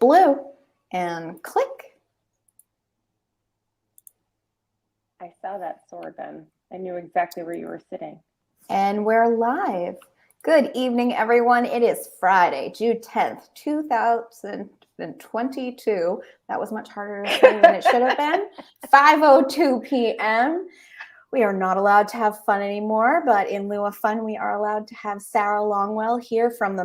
blue, and click. I saw that sword then. I knew exactly where you were sitting. And we're live. Good evening, everyone. It is Friday, June 10th, 2022. That was much harder to say than it should have been. 5:02 p.m. We are not allowed to have fun anymore, but in lieu of fun, we are allowed to have Sarah Longwell here from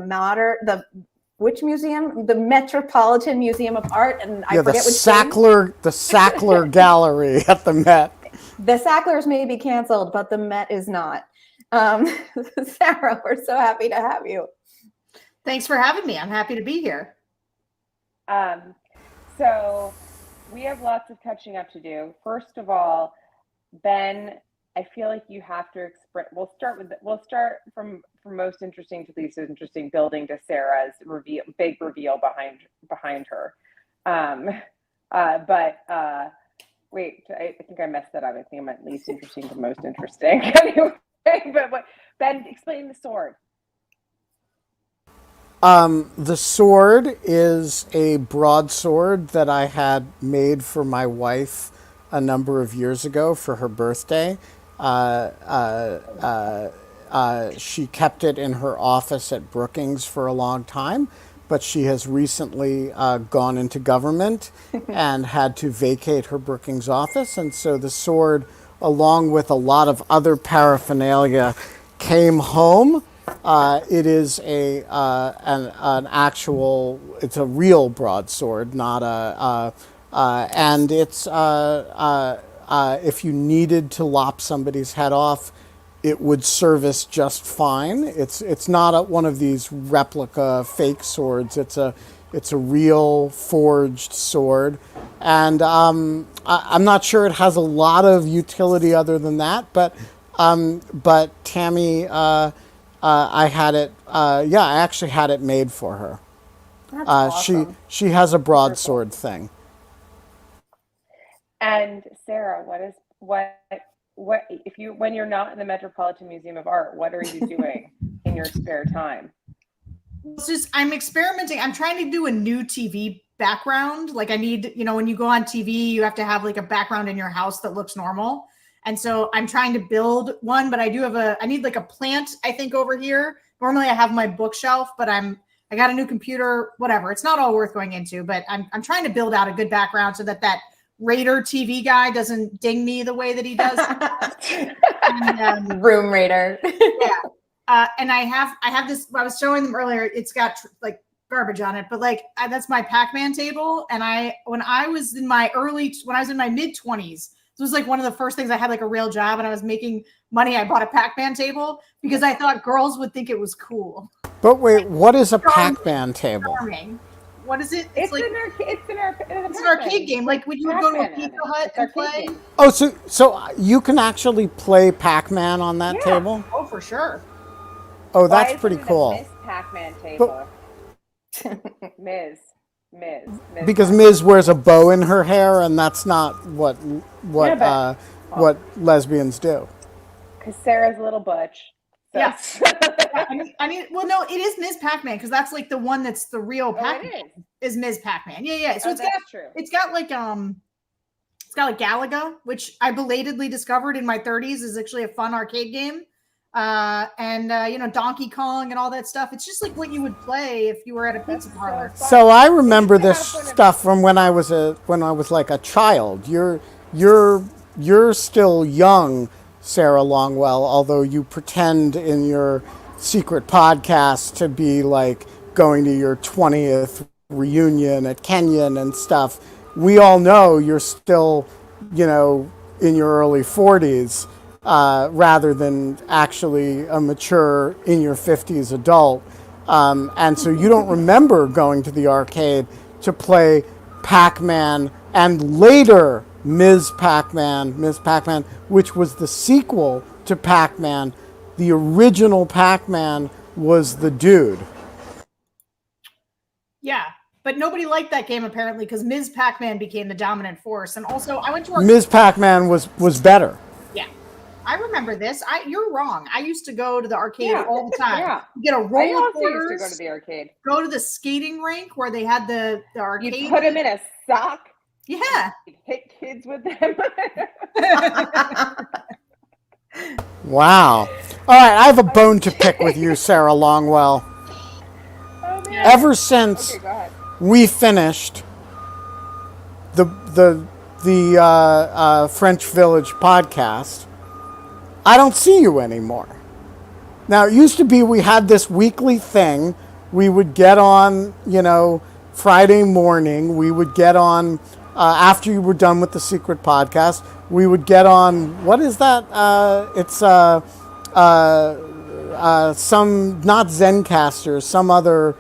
which museum? The Metropolitan Museum of Art, and I forget which the Sackler Gallery at the Met. The Sacklers may be canceled, but the Met is not. Sarah, we're so happy to have you. Thanks for having me. I'm happy to be here. So we have lots of catching up to do. First of all, Ben, I feel like you have to express. We'll start from most interesting to least interesting, building to Sarah's big reveal behind her. Wait, I think I messed that up. I think I meant least interesting to most interesting. Anyway, but Ben, explain the sword. The sword is a broadsword that I had made for my wife a number of years ago for her birthday. She kept it in her office at Brookings for a long time, but she has recently gone into government and had to vacate her Brookings office. And so the sword, along with a lot of other paraphernalia, came home. It is an actual, it's a real broadsword, not and it's, if you needed to lop somebody's head off, it would service just fine. It's not one of these replica fake swords. It's a real forged sword, and I'm not sure it has a lot of utility other than that. But Tammy, I had it. I actually had it made for her. That's awesome. She has a broadsword thing. And Sarah, what when you're not in the Metropolitan Museum of Art, what are you doing in your spare time? I'm experimenting. I'm trying to do a new TV background. Like I need, when you go on TV, you have to have like a background in your house that looks normal. And so I'm trying to build one, but I need like a plant, I think, over here. Normally I have my bookshelf, but I got a new computer, whatever. It's not all worth going into, but I'm trying to build out a good background so that Raider TV guy doesn't ding me the way that he does. And, Room Raider. Yeah. And I have this, I was showing them earlier, it's got like garbage on it, but that's my Pac-Man table. And when I was in my mid-20s, this was like one of the first things I had like a real job and I was making money. I bought a Pac-Man table because I thought girls would think it was cool. But wait, what is a Pac-Man table? Charming. What is it? It's an arcade game. Like when you would go to a Pizza Hut and play. Oh, so you can actually play Pac-Man on that table? Oh, for sure. Oh, that's pretty cool. Miss Pac-Man table. Ms. Because Ms. wears a bow in her hair, and that's not what lesbians do. Because Sarah's a little butch. So. Yes. Well, no, it is Ms. Pac-Man because that's like the one that's the real Pac-Man. Is Ms. Pac-Man? Yeah. So true. It's got like Galaga, which I belatedly discovered in my 30s is actually a fun arcade game. And Donkey Kong and all that stuff. It's just like what you would play if you were at a pizza parlor. So I remember this stuff from when I was like a child. You're still young, Sarah Longwell, although you pretend in your secret podcast to be like going to your 20th reunion at Kenyon and stuff. We all know you're still, in your early 40s. Rather than actually a mature in your 50s adult. And so you don't remember going to the arcade to play Pac-Man and later Ms. Pac-Man, which was the sequel to Pac-Man. The original Pac-Man was the dude. Yeah. But nobody liked that game apparently because Ms. Pac-Man became the dominant force. And also I went to Ms. Pac-Man was better. Yeah. I remember this. You're wrong. I used to go to the arcade Yeah. all the time. Yeah. You get a I roll of also used to quarters, go to the arcade. go to the skating rink where they had the arcade. You put them in a sock. Yeah. You'd hit kids with them. Wow. All right, I have a bone to pick with you, Sarah Longwell. Oh, man. Ever since Okay, go ahead. we finished the French Village podcast, I don't see you anymore. Now, it used to be we had this weekly thing. We would get on, Friday morning. We would get on after you were done with the secret podcast. We would get on, what is that? It's some, not Zencaster, some other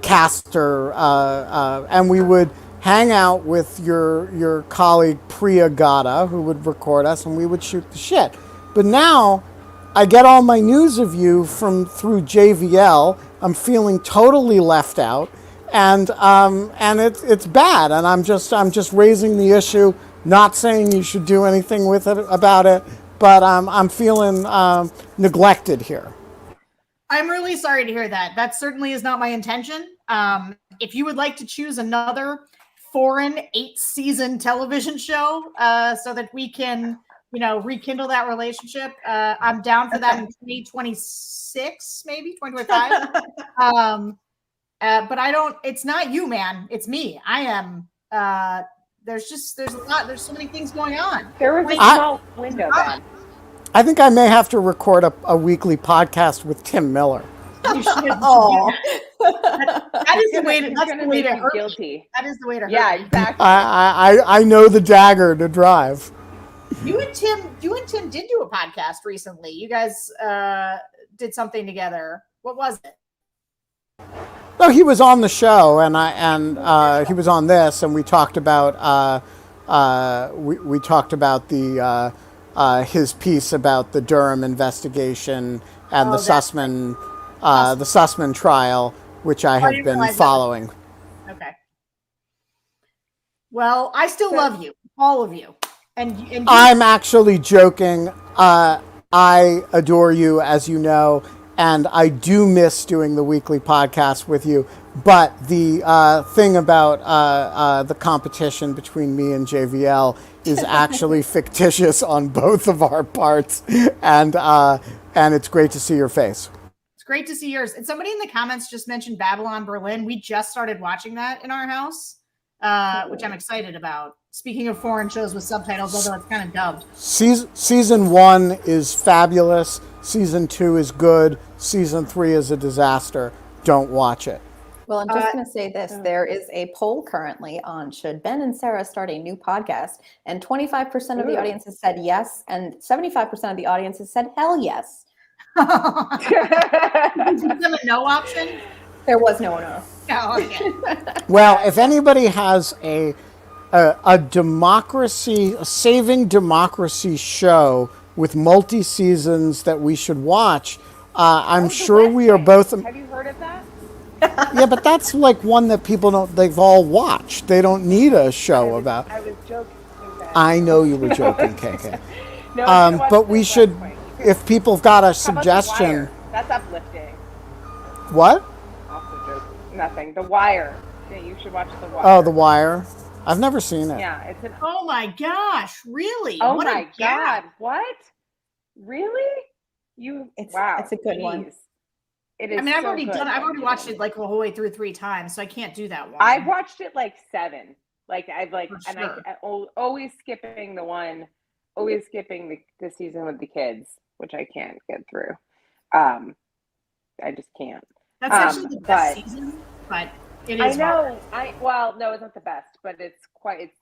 caster. And we would hang out with your colleague Priya Gata, who would record us, and we would shoot the shit. But now I get all my news of you through JVL. I'm feeling totally left out, and it's bad. And I'm just raising the issue, not saying you should do anything with it about it, but I'm feeling neglected here. I'm really sorry to hear that. That certainly is not my intention. If you would like to choose another foreign 8-season television show so that we can, rekindle that relationship, I'm down for that in 2026, maybe 2025. But it's not you, man. It's me. I am. There's so many things going on. There was a small window, Ben. I think I may have to record a weekly podcast with Tim Miller. You should. Oh, That is the way to. That's the way to hurt. Guilty. That is the way to hurt. Yeah, exactly. I know the dagger to drive. You and Tim did do a podcast recently. You guys did something together. What was it? No, he was on the show, and he was on this, and we talked about we talked about the his piece about the Durham investigation and the Sussman trial, which I have been following. Okay. Well, I still love you, all of you, and you. I'm actually joking. I adore you, as you know, and I do miss doing the weekly podcast with you. But the thing about the competition between me and JVL is actually fictitious on both of our parts, and it's great to see your face. It's great to see yours. And somebody in the comments just mentioned Babylon Berlin. We just started watching that in our house, which I'm excited about. Speaking of foreign shows with subtitles, although it's kind of dubbed. Season 1 is fabulous. Season 2 is good. Season 3 is a disaster. Don't watch it. well, I'm just going to say this. There is a poll currently on should Ben and Sarah start a new podcast, and 25% of the audience has said yes, and 75% of the audience has said hell yes. Is there a no option? There was no one else. Oh, okay. Well, if anybody has a democracy, a saving democracy show with multi-seasons that we should watch, I'm sure we are both. Have you heard of that? Yeah, but that's like one that people don't. They've all watched. They don't need a show about. I was joking. I know you were joking, KK. No, But we should. If people have got a How about The suggestion. Wire? That's uplifting. What? Also joking. Nothing. The Wire. Yeah, you should watch The Wire. Oh, The Wire. I've never seen it. Yeah, it's an. Oh my gosh! Really? Oh What a my gap. God! What? Really? Wow. It's a good one. Jeez. It is. I mean, I've so already good. done. I've already watched it like the whole way through 3 times, so I can't do that one. I've watched it like 7. Like I've like, For and sure. always skipping the one, always skipping the season with the kids, which I can't get through. I just can't. That's actually the best but- season, but it I is. hard. know. Well, no, it's not the best, but it's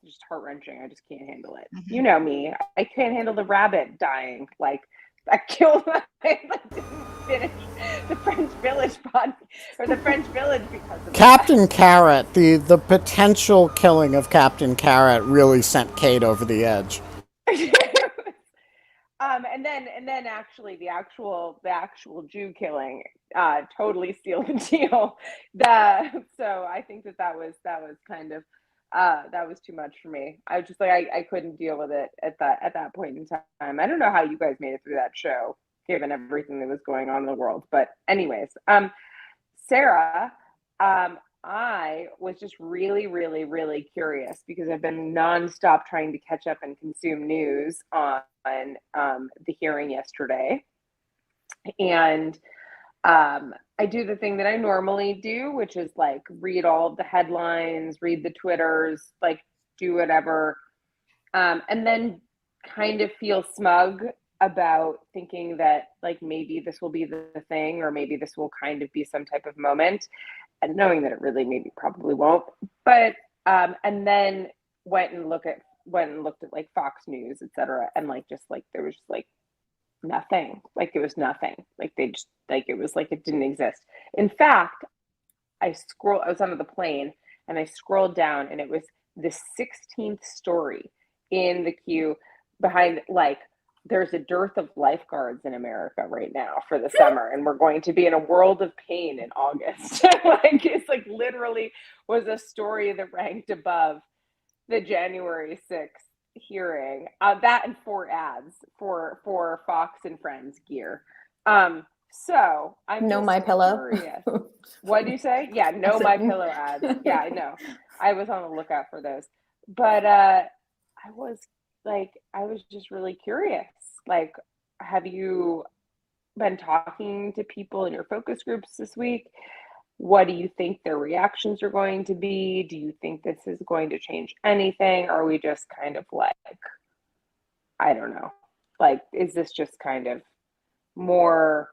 just heart wrenching. I just can't handle it. Mhm. You know me. I can't handle the rabbit dying. Like I killed. I didn't finish the French Village or the French Village because of Captain Carrot, the potential killing of Captain Carrot really sent Kate over the edge. And then actually the actual Jew killing totally sealed the deal. So I think that was kind of That was too much for me. I was just like, I couldn't deal with it at that point in time. I don't know how you guys made it through that show, given everything that was going on in the world. But anyways, Sarah, I was just really, really, really curious because I've been nonstop trying to catch up and consume news on the hearing yesterday. And I do the thing that I normally do, which is like read all of the headlines, read the Twitters, like do whatever, and then kind of feel smug about thinking that like maybe this will be the thing, or maybe this will kind of be some type of moment, and knowing that it really maybe probably won't. But and then went and looked at like Fox News, etc., and like just like there was just like nothing. Like it was nothing. Like they just like it was like it didn't exist. In fact, I was on the plane and I scrolled down and it was the 16th story in the queue behind, like, there's a dearth of lifeguards in America right now for the summer, and we're going to be in a world of pain in August. Like it's like literally was a story that ranked above the January 6th hearing. That and 4 ads for Fox and Friends gear. So I'm No just My Pillow. curious. What do you say? Yeah, no My Pillow ads. Yeah, I know. I was on the lookout for those. But I was just really curious. Like, have you been talking to people in your focus groups this week? What do you think their reactions are going to be? Do you think this is going to change anything? Or are we just kind of like, I don't know, like, is this just kind of more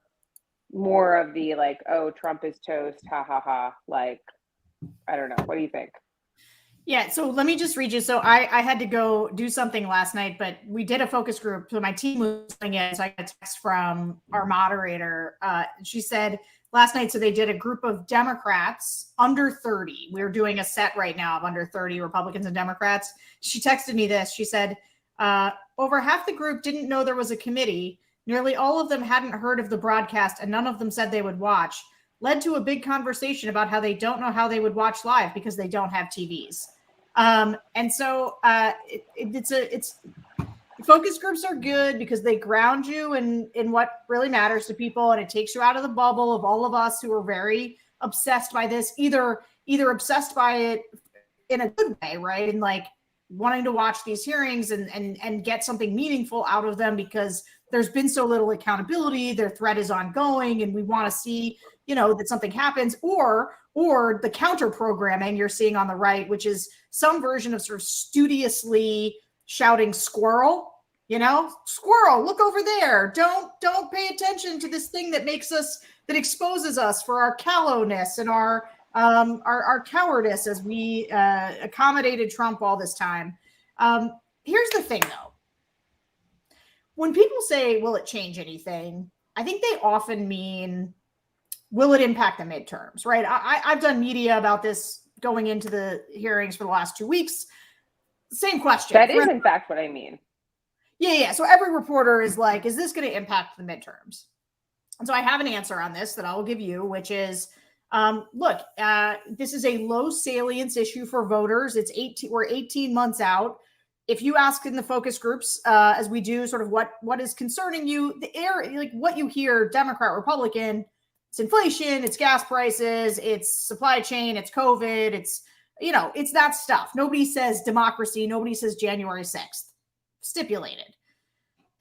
of the like, oh, Trump is toast, ha ha ha, like, I don't know. What do you think? Yeah, so let me just read you. So I had to go do something last night, but we did a focus group. So my team was doing it. So I got a text from our moderator. She said last night, so they did a group of Democrats under 30. We're doing a set right now of under 30 Republicans and Democrats. She texted me this. She said, over half the group didn't know there was a committee. Nearly all of them hadn't heard of the broadcast, and none of them said they would watch. Led to a big conversation about how they don't know how they would watch live because they don't have TVs. And so it's focus groups are good because they ground you in what really matters to people, and it takes you out of the bubble of all of us who are very obsessed by this, either obsessed by it in a good way, right? And like wanting to watch these hearings and get something meaningful out of them because there's been so little accountability, their threat is ongoing, and we want to see, that something happens, or the counter programming you're seeing on the right, which is some version of sort of studiously shouting squirrel, squirrel, look over there. Don't pay attention to this thing that exposes us for our callowness and our cowardice as we accommodated Trump all this time. Here's the thing though. When people say, will it change anything? I think they often mean, will it impact the midterms, right? I've done media about this going into the hearings for the last 2 weeks. Same question. That is, in fact, what I mean. Yeah. So every reporter is like, is this going to impact the midterms? And so I have an answer on this that I will give you, which is, look, this is a low salience issue for voters. We're 18 months out. If you ask in the focus groups, as we do, sort of what is concerning you, like what you hear, Democrat, Republican, it's inflation, it's gas prices, it's supply chain, it's COVID, it's that stuff. Nobody says democracy. Nobody says January 6th. Stipulated.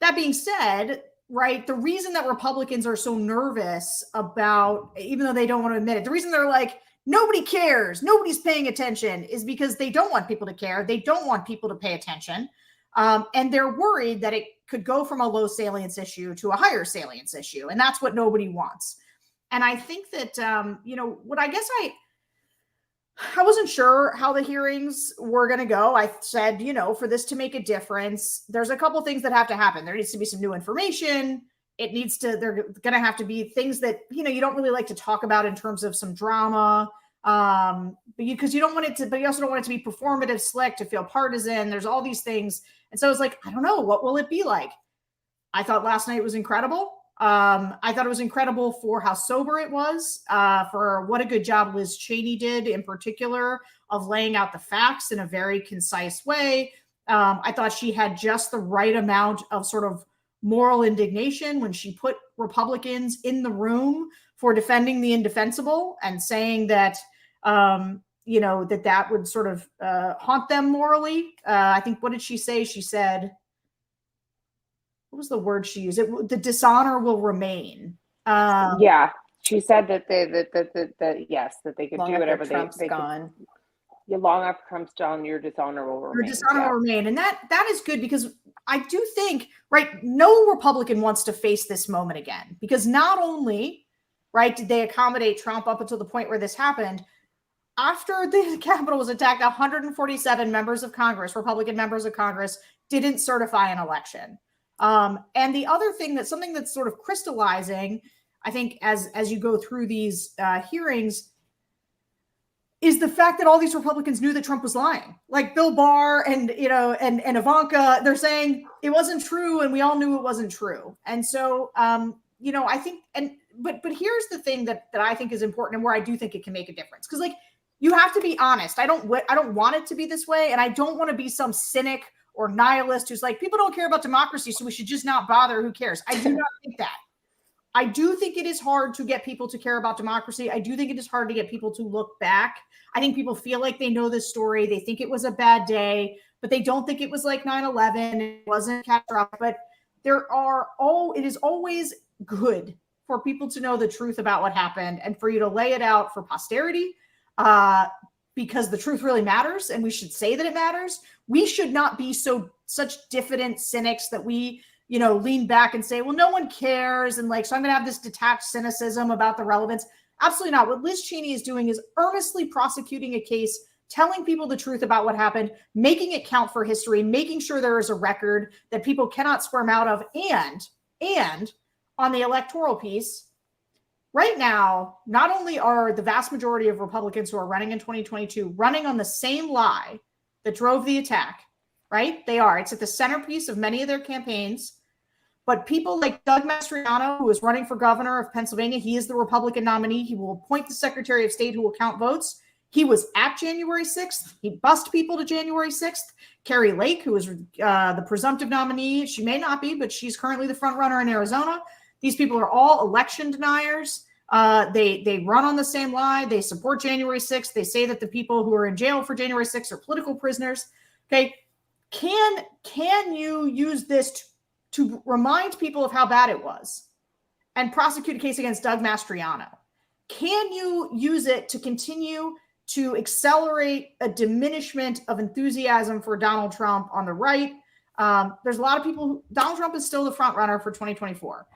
That being said, right, the reason that Republicans are so nervous about, even though they don't want to admit it, the reason they're like, nobody cares, nobody's paying attention, is because they don't want people to care. They don't want people to pay attention. And they're worried that it could go from a low salience issue to a higher salience issue. And that's what nobody wants. And I think that, what I guess I wasn't sure how the hearings were going to go. I said, for this to make a difference, there's a couple things that have to happen. There needs to be some new information. They're going to have to be things that, you don't really like to talk about in terms of some drama, because you don't want it to, but you also don't want it to be performative, slick, to feel partisan. There's all these things. And so I was like, I don't know, what will it be like? I thought last night was incredible. I thought it was incredible for how sober it was, for what a good job Liz Cheney did in particular of laying out the facts in a very concise way. I thought she had just the right amount of sort of moral indignation when she put Republicans in the room for defending the indefensible and saying that, that would sort of haunt them morally. I think, what did she say? She said, what was the word she used? The dishonor will remain. Yeah, she said that yes, that they could Long do after whatever Trump's they gone. long after Trump's gone, your dishonor will remain. Your dishonor will remain, and that is good, because I do think, right, no Republican wants to face this moment again, because not only, right, did they accommodate Trump up until the point where this happened, after the Capitol was attacked, 147 members of Congress, Republican members of Congress, didn't certify an election. And the other thing, something that's sort of crystallizing, I think, as you go through these hearings, is the fact that all these Republicans knew that Trump was lying. Like Bill Barr and Ivanka, they're saying it wasn't true, and we all knew it wasn't true. And so, I think, but here's the thing that I think is important, and where I do think it can make a difference, because like, you have to be honest. I don't want it to be this way, and I don't want to be some cynic or nihilist who's like, people don't care about democracy, so we should just not bother. Who cares? I do not think that. I do think it is hard to get people to care about democracy. I do think it is hard to get people to look back. I think people feel like they know this story. They think it was a bad day, but they don't think it was like 9/11. It wasn't catastrophic. But it is always good for people to know the truth about what happened and for you to lay it out for posterity, because the truth really matters, and we should say that it matters. We should not be such diffident cynics that we lean back and say, well, no one cares. And like, so I'm going to have this detached cynicism about the relevance. Absolutely not. What Liz Cheney is doing is earnestly prosecuting a case, telling people the truth about what happened, making it count for history, making sure there is a record that people cannot squirm out of. And on the electoral piece, right now, not only are the vast majority of Republicans who are running in 2022 running on the same lie that drove the attack, right? They are. It's at the centerpiece of many of their campaigns. But people like Doug Mastriano, who is running for governor of Pennsylvania, he is the Republican nominee. He will appoint the Secretary of State who will count votes. He was at January 6th. He bussed people to January 6th. Carrie Lake, who is the presumptive nominee, she may not be, but she's currently the front runner in Arizona. These people are all election deniers. They run on the same lie. They support January 6th. They say that the people who are in jail for January 6th are political prisoners. Okay, can you use this to remind people of how bad it was and prosecute a case against Doug Mastriano? Can you use it to continue to accelerate a diminishment of enthusiasm for Donald Trump on the right? There's a lot of people Donald Trump is still the front runner for 2024.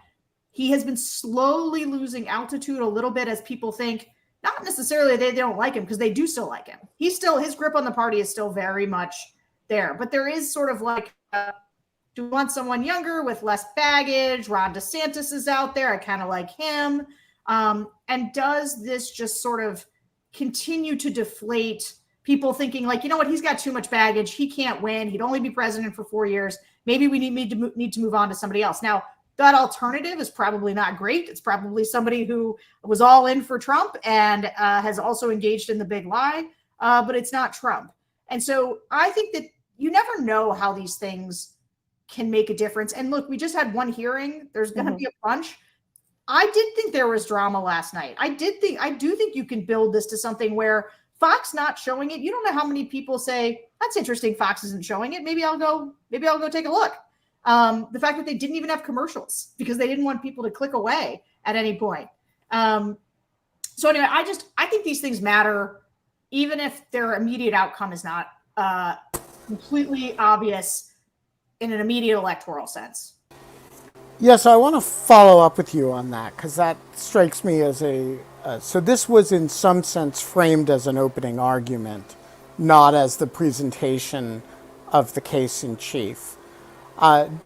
He has been slowly losing altitude a little bit as people think, not necessarily they don't like him, because they do still like him. His grip on the party is still very much there, but there is sort of like, do we want someone younger with less baggage? Ron DeSantis is out there. I kind of like him. And does this just sort of continue to deflate people thinking like, you know what, he's got too much baggage. He can't win. He'd only be president for 4 years. Maybe we need to move on to somebody else. Now, that alternative is probably not great. It's probably somebody who was all in for Trump and has also engaged in the big lie, but it's not Trump. And so I think that you never know how these things can make a difference. And look, we just had one hearing. There's going to be a bunch. I did think there was drama last night. I do think you can build this to something where Fox not showing it. You don't know how many people say, that's interesting, Fox isn't showing it. Maybe I'll go take a look. The fact that they didn't even have commercials because they didn't want people to click away at any point. So anyway, I think these things matter, even if their immediate outcome is not completely obvious in an immediate electoral sense. Yes, I want to follow up with you on that, because that strikes me as so this was in some sense framed as an opening argument, not as the presentation of the case in chief. Do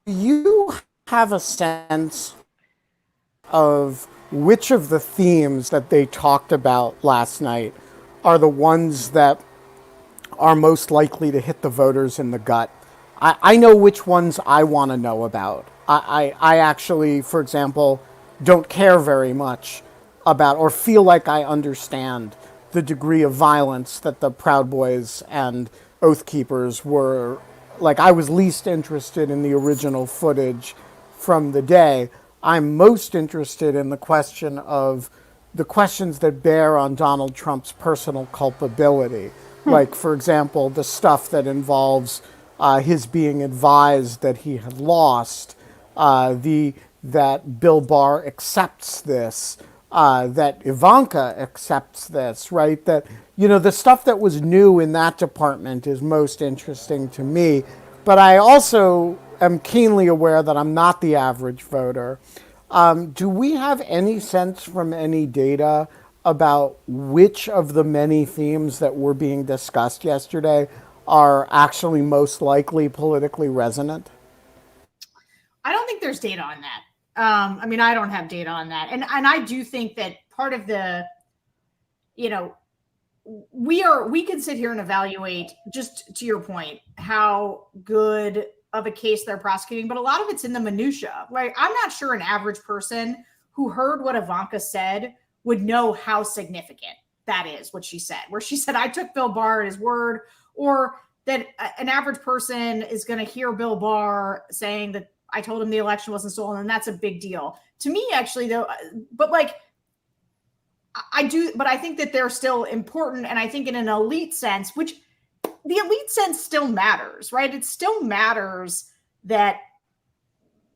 you have a sense of which of the themes that they talked about last night are the ones that are most likely to hit the voters in the gut? I know which ones I want to know about. I actually, for example, don't care very much about or feel like I understand the degree of violence that the Proud Boys and Oath Keepers were. Like, I was least interested in the original footage from the day. I'm most interested in the questions that bear on Donald Trump's personal culpability. Like, for example, the stuff that involves his being advised that he had lost, that Bill Barr accepts this, that Ivanka accepts this, right? That, the stuff that was new in that department is most interesting to me. But I also am keenly aware that I'm not the average voter. Do we have any sense from any data about which of the many themes that were being discussed yesterday are actually most likely politically resonant? I don't think there's data on that. I mean, I don't have data on that. And I do think that part of the, we can sit here and evaluate, just to your point, how good of a case they're prosecuting, but a lot of it's in the minutia. Right? I'm not sure an average person who heard what Ivanka said would know how significant that is, what she said, where she said, I took Bill Barr at his word, or that an average person is going to hear Bill Barr saying that I told him the election wasn't stolen, and that's a big deal. To me, actually, though, but I think that they're still important, and I think in an elite sense, which the elite sense still matters, right? It still matters that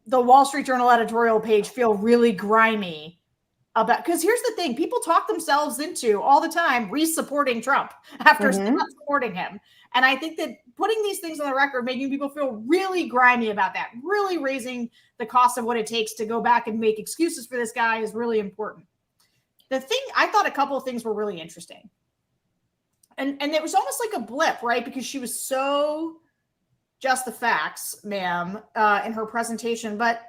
the Wall Street Journal editorial page feel really grimy about, because here's the thing, people talk themselves into all the time re-supporting Trump after not supporting him. And I think that putting these things on the record, making people feel really grimy about that, really raising the cost of what it takes to go back and make excuses for this guy is really important. The thing, I thought a couple of things were really interesting. And it was almost like a blip, right? Because she was so just the facts, ma'am, in her presentation. But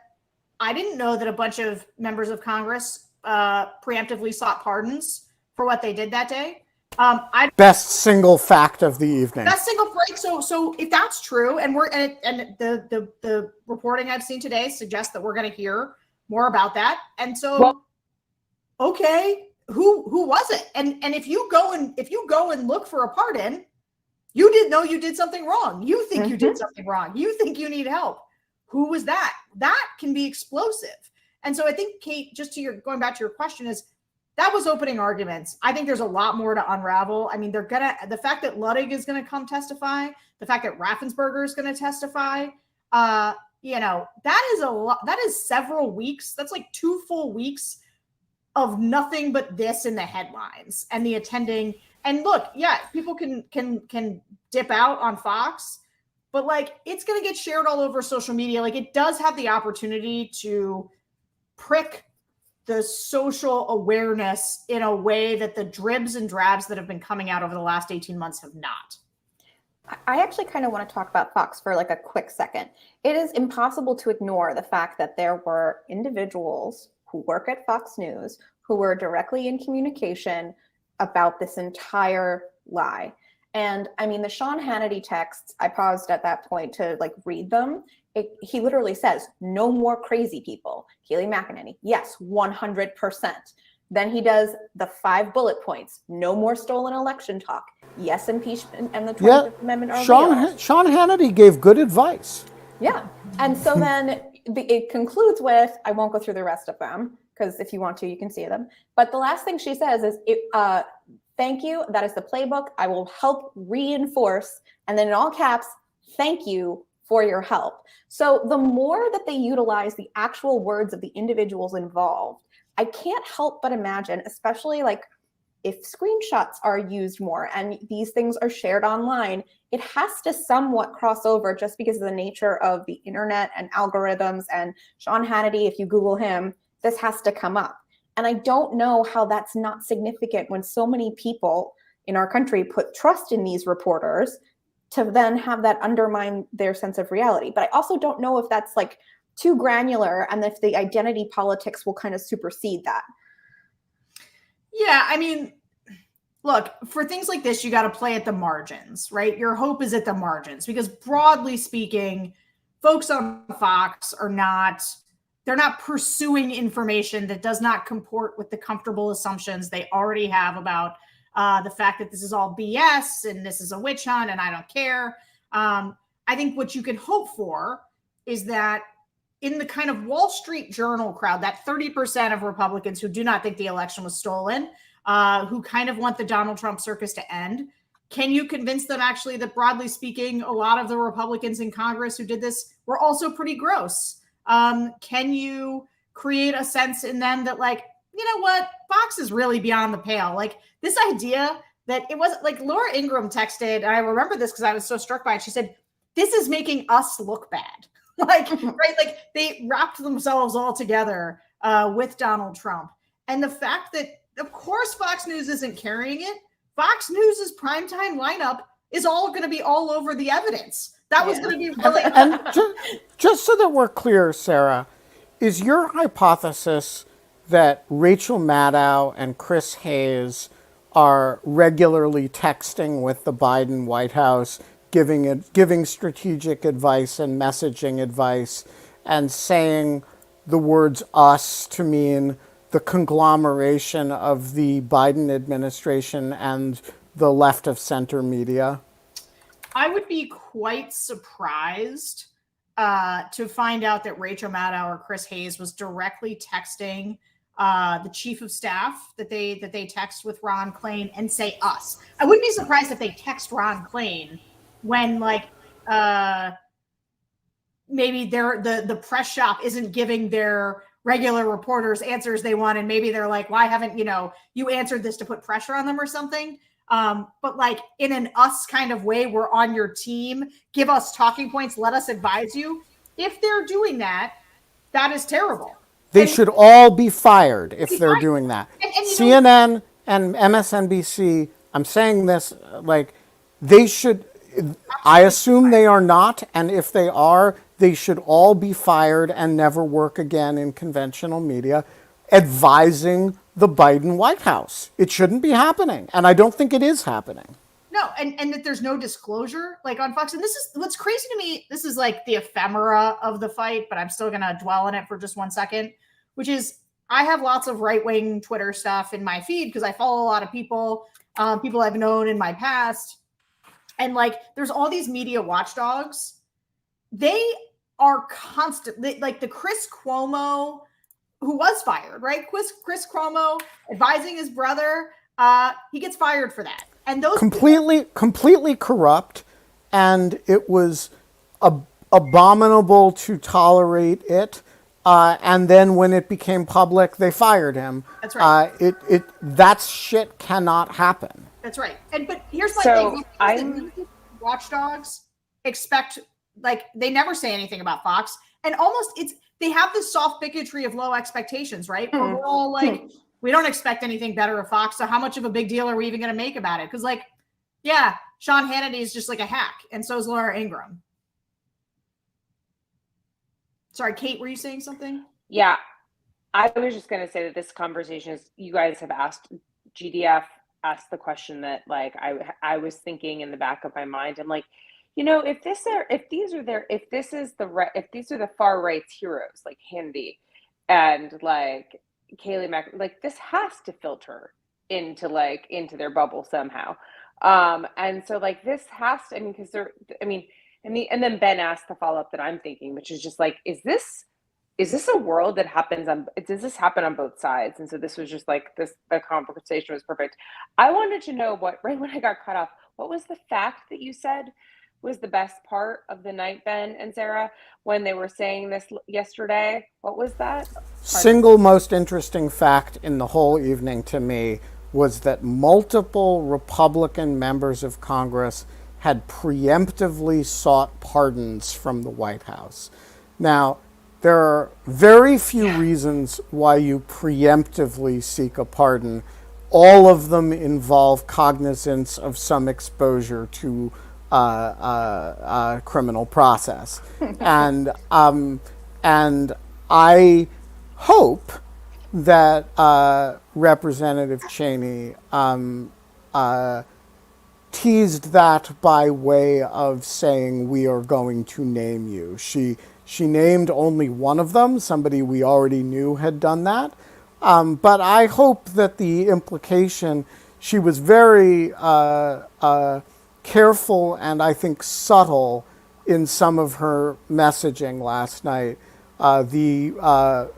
I didn't know that a bunch of members of Congress preemptively sought pardons for what they did that day. Best single fact of the evening. Best single break. So if that's true, and the reporting I've seen today suggests that we're going to hear more about that. And so, okay, who was it? And if you go and look for a pardon, you didn't know you did something wrong. You think you did something wrong. You think you need help. Who was that? That can be explosive. And so I think, Kate, going back to your question, is that was opening arguments. I think there's a lot more to unravel. I mean, the fact that Ludwig is going to come testify, the fact that Raffensperger is going to testify, that is a lot. That is several weeks. That's like 2 full weeks of nothing but this in the headlines and the attending. And look, yeah, people can dip out on Fox, but it's going to get shared all over social media. It does have the opportunity to prick the social awareness in a way that the dribs and drabs that have been coming out over the last 18 months have not. I actually kind of want to talk about Fox for a quick second. It is impossible to ignore the fact that there were individuals who work at Fox News who were directly in communication about this entire lie. And I mean, the Sean Hannity texts, I paused at that point to read them. He literally says, no more crazy people. Keely McEnany, yes, 100%. Then he does the 5 bullet points. No more stolen election talk. Yes, impeachment and the 25th Amendment are real. Sean Hannity gave good advice. Yeah. And so then it concludes with, I won't go through the rest of them, because if you want to, you can see them. But the last thing she says is, thank you. That is the playbook. I will help reinforce. And then in all caps, thank you for your help. So the more that they utilize the actual words of the individuals involved, I can't help but imagine, especially if screenshots are used more and these things are shared online, it has to somewhat cross over just because of the nature of the internet and algorithms. And Sean Hannity, if you Google him, this has to come up. And I don't know how that's not significant when so many people in our country put trust in these reporters to then have that undermine their sense of reality. But I also don't know if that's too granular and if the identity politics will kind of supersede that. Yeah, I mean, look, for things like this, you got to play at the margins, right? Your hope is at the margins because broadly speaking, folks on Fox are not, they're not pursuing information that does not comport with the comfortable assumptions they already have about the fact that this is all BS and this is a witch hunt and I don't care. I think what you can hope for is that in the kind of Wall Street Journal crowd, that 30% of Republicans who do not think the election was stolen, who kind of want the Donald Trump circus to end, can you convince them actually that, broadly speaking, a lot of the Republicans in Congress who did this were also pretty gross? Can you create a sense in them that, like, you know what, Fox is really beyond the pale? Like, this idea that it wasn't, like, Laura Ingraham texted, and I remember this because I was so struck by it. She said, this is making us look bad. Like, right? Like, they wrapped themselves all together with Donald Trump. And the fact that, of course, Fox News isn't carrying it. Fox News' primetime lineup is all going to be all over the evidence. That was going to be really... And just so that we're clear, Sarah, is your hypothesis that Rachel Maddow and Chris Hayes are regularly texting with the Biden White House, giving strategic advice and messaging advice, and saying the words "us" to mean the conglomeration of the Biden administration and the left of center media? I would be quite surprised to find out that Rachel Maddow or Chris Hayes was directly texting the chief of staff that they text with Ron Klain and say "us." I wouldn't be surprised if they text Ron Klain when, like, maybe the press shop isn't giving their regular reporters answers they want, and maybe they're like, why haven't you answered this, to put pressure on them or something. But, like, in an us kind of way, we're on your team, give us talking points, let us advise you. If they're doing that, that is terrible. They should all be fired if they're doing that. And CNN and MSNBC, I'm saying this, like, they should, I assume they are not, and if they are, they should all be fired and never work again in conventional media advising the Biden White House. It shouldn't be happening, and I don't think it is happening. No, and that there's no disclosure, like, on Fox. And this is what's crazy to me. This is like the ephemera of the fight, but I'm still going to dwell on it for just 1 second, which is I have lots of right-wing Twitter stuff in my feed because I follow a lot of people I've known in my past. And, like, there's all these media watchdogs. They are constantly, like, the Chris Cuomo, who was fired, right? Chris Cuomo advising his brother, he gets fired for that. And those completely corrupt, and it was abominable to tolerate it. And then when it became public, they fired him. That's right. That shit cannot happen. That's right. But here's my thing: watchdogs expect, like, they never say anything about Fox, and almost they have this soft bigotry of low expectations, right? Where we're all like, we don't expect anything better of Fox, so how much of a big deal are we even going to make about it? Because, like, yeah, Sean Hannity is just like a hack, and so is Laura Ingraham. Sorry, Kate, were you saying something? Yeah, I was just going to say that this conversation is, you guys have asked, GDF asked the question that, like, I was thinking in the back of my mind. I'm like, if these are the far right's heroes, like Hannity and, like, Kayleigh Mac, like, this has to filter into their bubble somehow. And so, like, this has to, and then Ben asked the follow-up that I'm thinking, which is just like, is this a world that does this happen on both sides? And so this was just like the conversation was perfect. I wanted to know right when I got cut off, what was the fact that you said was the best part of the night, Ben and Sarah, when they were saying this yesterday? What was that? Single most interesting fact in the whole evening to me was that multiple Republican members of Congress had preemptively sought pardons from the White House. Now, there are very few reasons why you preemptively seek a pardon. All of them involve cognizance of some exposure to criminal process. And I hope teased that by way of saying, we are going to name you. She named only one of them, somebody we already knew had done that. But I hope that the implication, she was very careful and I think subtle in some of her messaging last night. The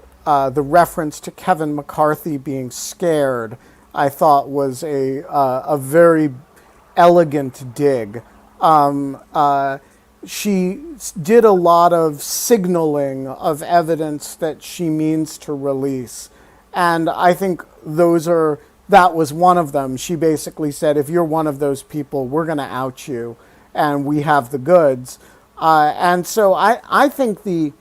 reference to Kevin McCarthy being scared, I thought was a very elegant dig. She did a lot of signaling of evidence that she means to release. And I think that was one of them. She basically said, if you're one of those people, we're going to out you, and we have the goods. And so I think and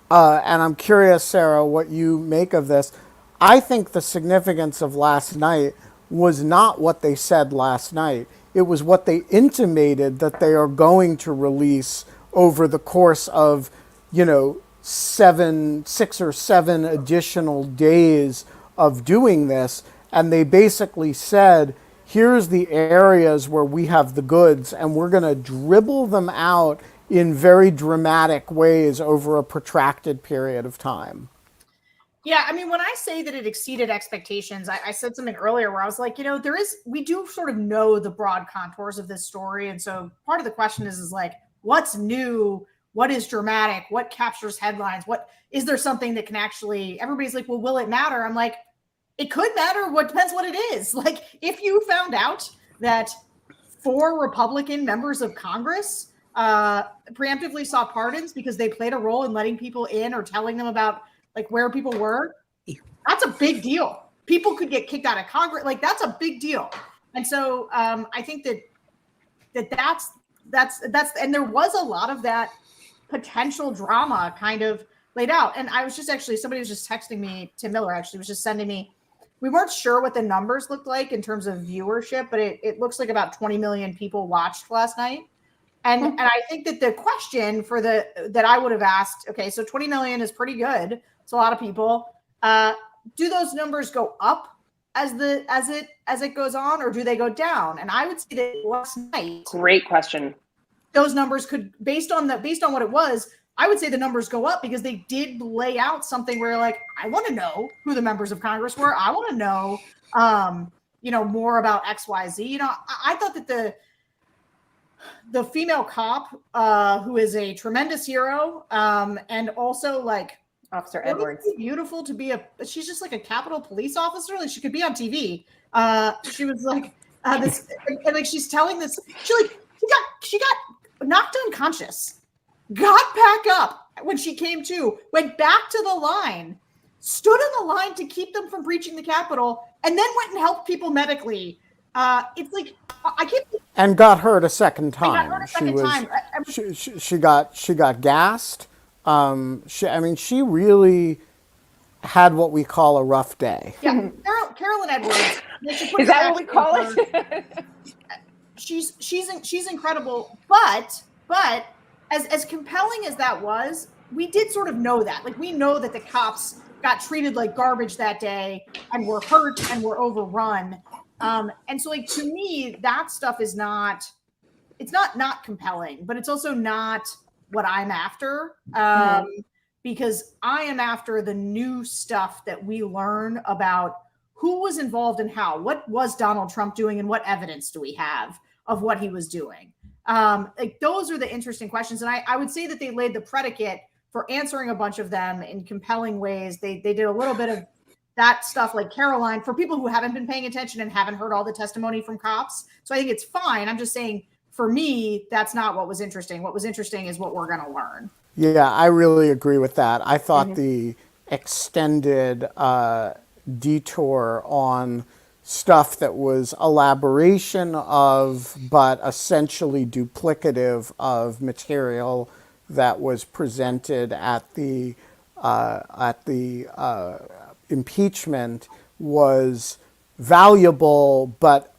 I'm curious, Sarah, what you make of this. I think the significance of last night was not what they said last night. It was what they intimated that they are going to release over the course of, 6 or 7 additional days of doing this. And they basically said, here's the areas where we have the goods, and we're going to dribble them out in very dramatic ways over a protracted period of time. Yeah, I mean, when I say that it exceeded expectations, I said something earlier where I was like, we do sort of know the broad contours of this story. And so part of the question is like, what's new? What is dramatic? What captures headlines? Is there something that can actually, everybody's like, well, will it matter? I'm like, it could matter. What depends what it is. Like, if you found out that 4 Republican members of Congress preemptively sought pardons because they played a role in letting people in or telling them about like where people were, that's a big deal. People could get kicked out of Congress. Like, that's a big deal. And so I think that's, and there was a lot of that potential drama kind of laid out. And I was just somebody was just texting me, Tim Miller actually was just sending me, we weren't sure what the numbers looked like in terms of viewership, but it looks like about 20 million people watched last night. And I think that the question that I would have asked, okay, so 20 million is pretty good. It's a lot of people. Do those numbers go up as it goes on, or do they go down? And I would say that last night, great question. Those numbers could, based on what it was, I would say the numbers go up because they did lay out something where like, I want to know who the members of Congress were. I want to know, more about X, Y, Z. I thought that the female cop, who is a tremendous hero, and also like Officer Edwards, beautiful to be she's just like a Capitol police officer. Like, she could be on TV. She was like this, and like she's telling this. She got knocked unconscious, got back up when she came to, went back to the line, stood in the line to keep them from breaching the Capitol, and then went and helped people medically. It's like I can't. And got hurt a second time. Got hurt a second time. She got gassed. She really had what we call a rough day. Yeah, Carolyn Edwards. Is that what we call it? She's incredible, but as compelling as that was, we did sort of know that. Like, we know that the cops got treated like garbage that day and were hurt and were overrun. And so, like, to me, that stuff is not compelling, but it's also not what I'm after. Because I am after the new stuff that we learn about who was involved and how. What was Donald Trump doing, and what evidence do we have of what he was doing? Like, those are the interesting questions. And I would say that they laid the predicate for answering a bunch of them in compelling ways. They did a little bit of that stuff, like Caroline, for people who haven't been paying attention and haven't heard all the testimony from cops. So I think it's fine. I'm just saying, for me, that's not what was interesting. What was interesting is what we're going to learn. Yeah, I really agree with that. I thought the extended detour on stuff that was elaboration of, but essentially duplicative of material that was presented at the impeachment was valuable, but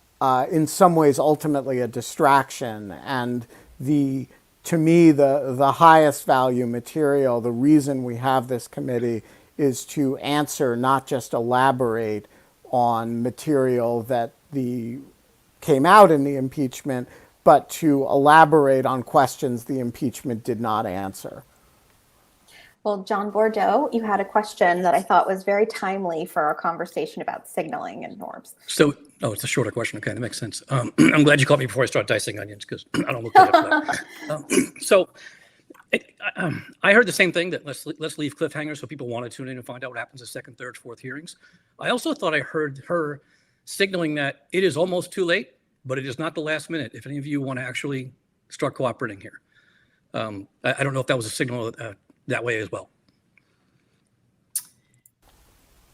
in some ways ultimately a distraction. And to me, the highest value material, the reason we have this committee, is to answer, not just elaborate on material that the came out in the impeachment, but to elaborate on questions the impeachment did not answer. Well, John Bordeaux, you had a question that I thought was very timely for our conversation about signaling and norms. So, it's a shorter question. Okay, that makes sense. I'm glad you caught me before I start dicing onions because I don't look good at that. I heard the same thing, that let's leave cliffhangers so people want to tune in and find out what happens at second, third, fourth hearings. I also thought I heard her signaling that it is almost too late, but it is not the last minute if any of you want to actually start cooperating here. I don't know if that was a signal that way as well.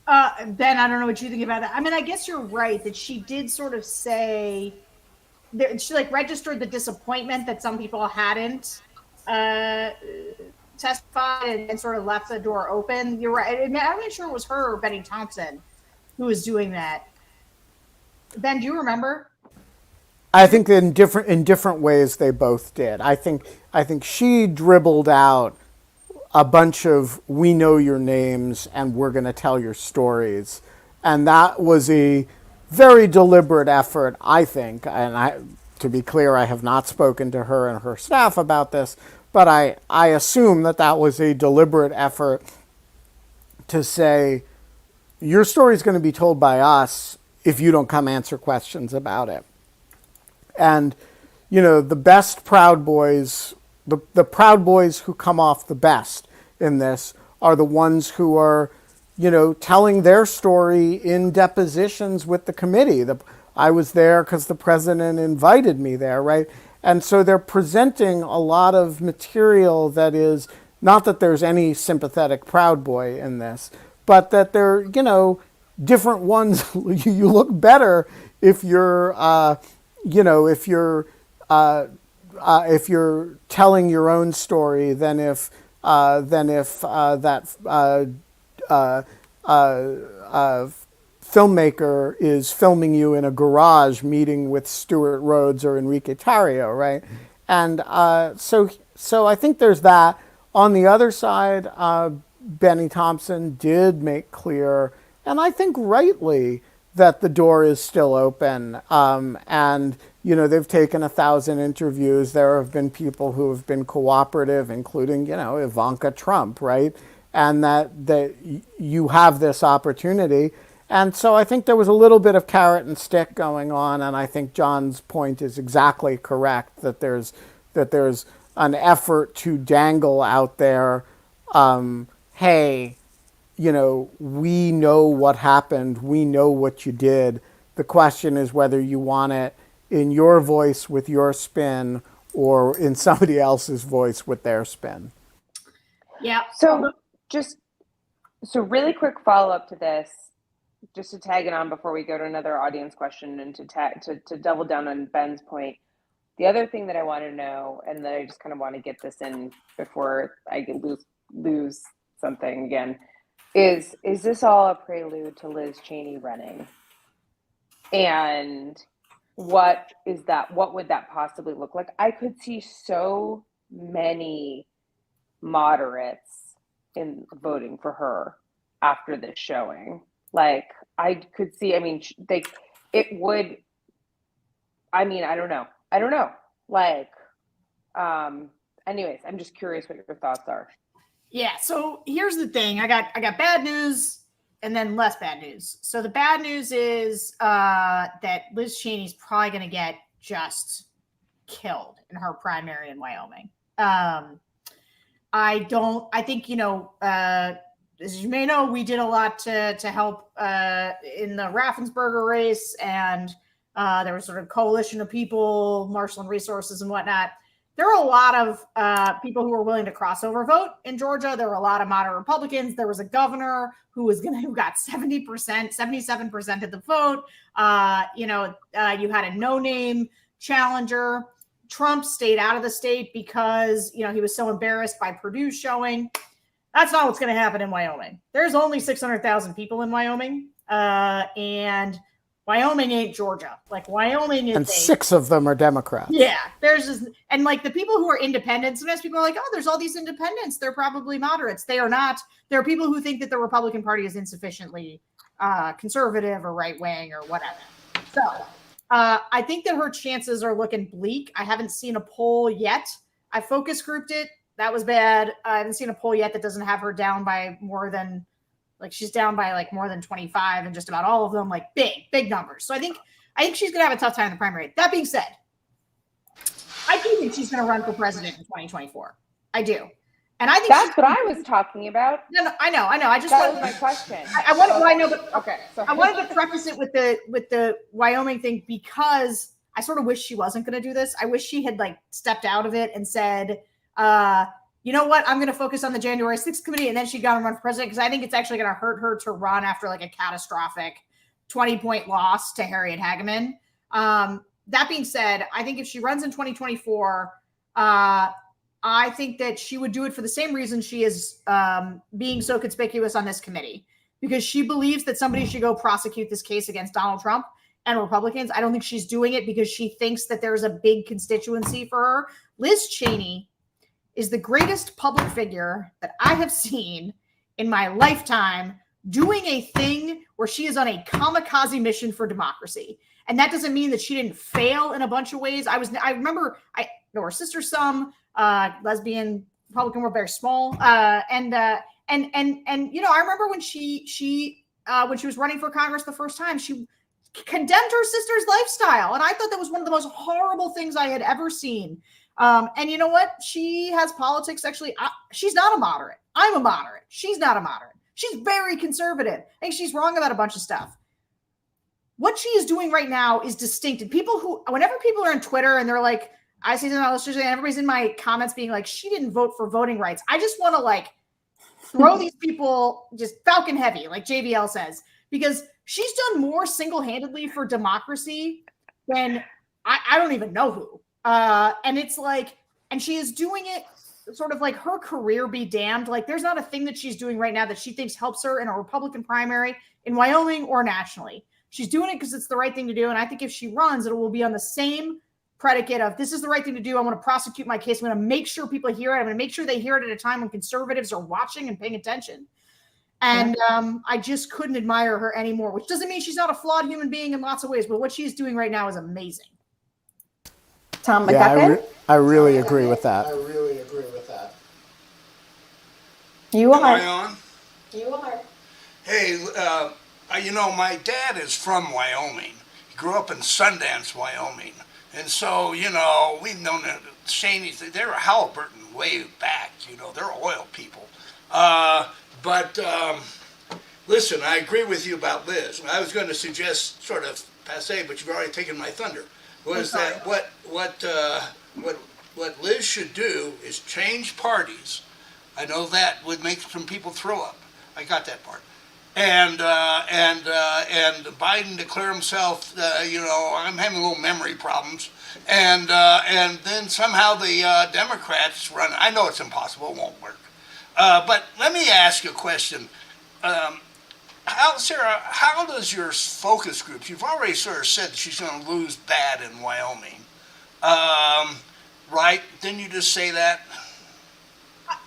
Ben, I don't know what you think about that. I mean, I guess you're right that she did sort of say that she like registered the disappointment that some people hadn't testified and sort of left the door open. You're right. I'm not sure it was her or Benny Thompson who was doing that. Ben, do you remember? I think in different ways they both did. I think she dribbled out a bunch of "we know your names and we're going to tell your stories," and that was a very deliberate effort, I think. And to be clear, I have not spoken to her and her staff about this, but I assume that was a deliberate effort to say, your story is going to be told by us if you don't come answer questions about it. And, the best Proud Boys, the Proud Boys who come off the best in this are the ones who are, telling their story in depositions with the committee. I was there because the president invited me there, right? And so they're presenting a lot of material that is, not that there's any sympathetic Proud Boy in this, but that they're, different ones. You look better if you're, if you're telling your own story than if filmmaker is filming you in a garage meeting with Stuart Rhodes or Enrique Tarrio, right? And so I think there's that. On the other side, Benny Thompson did make clear, and I think rightly, that the door is still open. And, they've taken 1,000 interviews. There have been people who have been cooperative, including, Ivanka Trump, right? And that you have this opportunity. And so I think there was a little bit of carrot and stick going on. And I think John's point is exactly correct, that there's an effort to dangle out there, hey, we know what happened. We know what you did. The question is whether you want it in your voice with your spin or in somebody else's voice with their spin. Yeah. So really quick follow-up to this, just to tag it on before we go to another audience question and to double down on Ben's point. The other thing that I want to know, and that I just kind of want to get this in before I lose something again, is this all a prelude to Liz Cheney running? And what would that possibly look like? I could see so many moderates in voting for her after this showing. Like, I could see, I don't know. Like, anyways, I'm just curious what your thoughts are. Yeah. So here's the thing. I got bad news and then less bad news. So the bad news is that Liz Cheney's probably going to get just killed in her primary in Wyoming. I think, as you may know, we did a lot to help in the Raffensperger race, and there was sort of coalition of people marshaling resources and whatnot. There were a lot of people who were willing to crossover vote in Georgia. There were a lot of moderate Republicans. There was a governor who got 70%, 77% of the vote. You had a no-name challenger. Trump stayed out of the state because, he was so embarrassed by Purdue showing. That's not what's going to happen in Wyoming. There's only 600,000 people in Wyoming, and Wyoming ain't Georgia. Like, Wyoming is, and 6 of them are Democrats. Yeah, and like the people who are independent. Sometimes people are like, "Oh, there's all these independents. They're probably moderates." They are not. There are people who think that the Republican Party is insufficiently conservative or right wing or whatever. So I think that her chances are looking bleak. I haven't seen a poll yet. I focus grouped it. That was bad. I haven't seen a poll yet that doesn't have her down by more than, like, she's down by like more than 25 and just about all of them, like big numbers. So I think she's going to have a tough time in the primary. That being said, I do think she's going to run for president in 2024. I do. And I think that's what I was talking about. No, I know. I just that was my question. I wanted. Well, I know, but okay. So I wanted to preface it with the Wyoming thing because I sort of wish she wasn't going to do this. I wish she had like stepped out of it and said, you know what, I'm going to focus on the January 6th committee, and then she'd gone and run for president, because I think it's actually going to hurt her to run after like a catastrophic 20-point loss to Harriet Hageman. That being said, I think if she runs in 2024, I think that she would do it for the same reason she is being so conspicuous on this committee, because she believes that somebody should go prosecute this case against Donald Trump and Republicans. I don't think she's doing it because she thinks that there's a big constituency for her. Liz Cheney is the greatest public figure that I have seen in my lifetime doing a thing where she is on a kamikaze mission for democracy. And that doesn't mean that she didn't fail in a bunch of ways. I remember I know her sister some, lesbian Republican were very small. And you know, I remember when she was running for Congress the first time, she condemned her sister's lifestyle. And I thought that was one of the most horrible things I had ever seen. And you know what? She has politics. Actually, she's not a moderate. I'm a moderate. She's not a moderate. She's very conservative. I think she's wrong about a bunch of stuff. What she is doing right now is distinct. And whenever people are on Twitter and they're like, I see them and everybody's in my comments being like, she didn't vote for voting rights. I just want to like throw these people just falcon heavy, like JVL says, because she's done more single-handedly for democracy than I don't even know who. And it's like, and she is doing it sort of like her career be damned. Like there's not a thing that she's doing right now that she thinks helps her in a Republican primary in Wyoming or nationally. She's doing it because it's the right thing to do. And I think if she runs, it will be on the same predicate of this is the right thing to do. I want to prosecute my case. I'm going to make sure people hear it. I'm going to make sure they hear it at a time when conservatives are watching and paying attention. And I just couldn't admire her anymore, which doesn't mean she's not a flawed human being in lots of ways, but what she's doing right now is amazing. Tom McGuffin? I really agree with that. You Am I are. on? You are. Hey, you know, my dad is from Wyoming. He grew up in Sundance, Wyoming. And so, you know, we've known that Cheney's, they were Halliburton way back, you know, they're oil people. But listen, I agree with you about Liz. I was going to suggest sort of passe, but you've already taken my thunder. Was that what Liz should do is change parties. I know that would make some people throw up. I got that part. And Biden declare himself, you know, I'm having a little memory problems. And then somehow the Democrats run. I know it's impossible, it won't work. But let me ask you a question. Sarah, how does your focus groups, you've already sort of said she's going to lose bad in Wyoming, right? Didn't you just say that?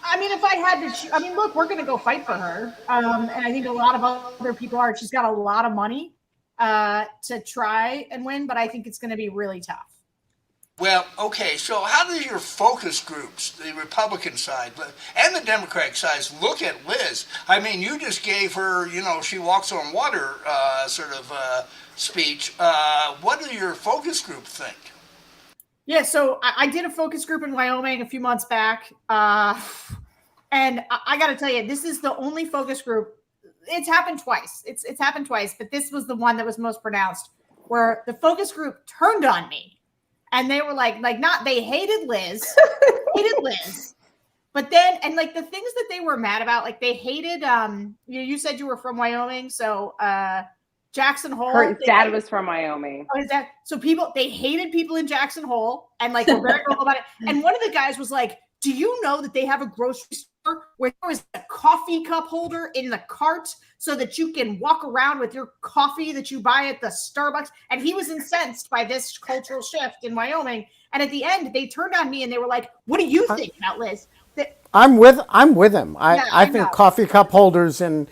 I mean, if I had to, look, we're going to go fight for her. And I think a lot of other people are. She's got a lot of money to try and win, but I think it's going to be really tough. Well, okay, so how do your focus groups, the Republican side and the Democratic side, look at Liz? I mean, you just gave her, you know, she walks on water sort of speech. What do your focus group think? Yeah, so I did a focus group in Wyoming a few months back. And I got to tell you, this is the only focus group. It's happened twice. It's happened twice, but this was the one that was most pronounced, where the focus group turned on me. And they were they hated Liz, but then, and like the things that they were mad about, like they hated, you said you were from Wyoming. So, Jackson Hole. Her dad was from Wyoming. Oh, is that? So they hated people in Jackson Hole and like were very vocal about it. And one of the guys was like, do you know that they have a grocery store where there is a coffee cup holder in the cart so that you can walk around with your coffee that you buy at the Starbucks? And he was incensed by this cultural shift in Wyoming. And at the end, they turned on me and they were like, what do you think about Liz? I'm with him. I think know. coffee cup holders in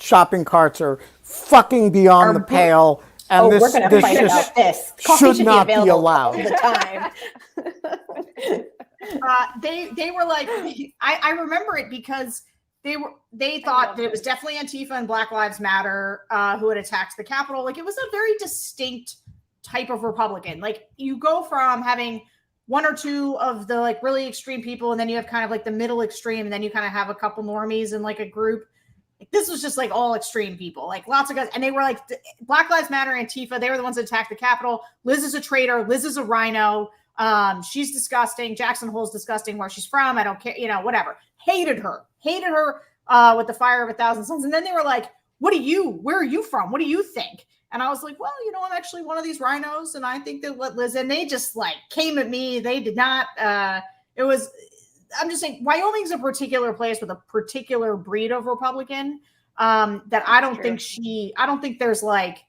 shopping carts are fucking beyond the pale, And Oh, this, we're going to this fight just about this. Coffee should should not be be available all allowed. the time. They were like, I remember it because they thought that it was definitely Antifa and Black Lives Matter who had attacked the Capitol. Like, it was a very distinct type of Republican. Like, you go from having one or two of the like really extreme people, and then you have kind of like the middle extreme, and then you kind of have a couple normies and like a group. Like, this was just like all extreme people, like lots of guys. And they were like, Black Lives Matter, Antifa, they were the ones that attacked the Capitol. Liz is a traitor. Liz is a rhino. She's disgusting. Jackson Hole's disgusting where she's from. I don't care, whatever. Hated her with the fire of 1,000 suns. And then they were like, where are you from? What do you think? And I was like, well, I'm actually one of these rhinos. And I think that what Liz, and they just like came at me. They did not, I'm just saying Wyoming's a particular place with a particular breed of Republican that I don't think there's like,